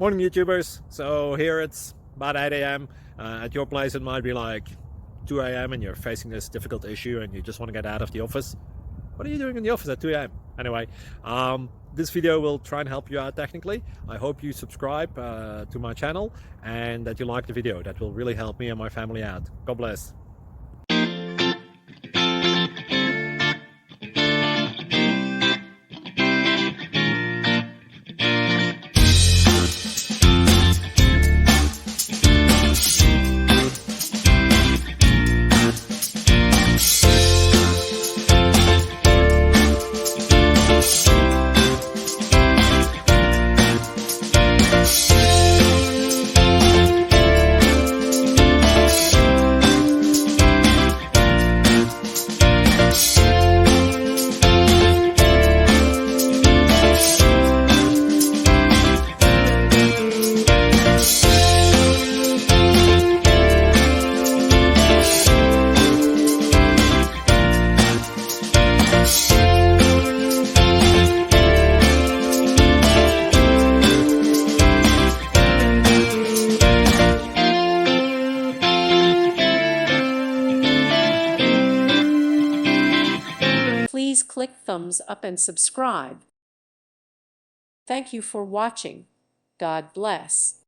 Morning, YouTubers. So here it's about 8 a.m. At your place, it might be like 2 a.m. and you're facing this difficult issue and you just want to get out of the office. What are you doing in the office at 2 a.m.? Anyway, this video will try and help you out technically. I hope you subscribe to my channel and that you like the video. That will really help me and my family out. God bless. Please click thumbs up and subscribe. Thank you for watching. God bless.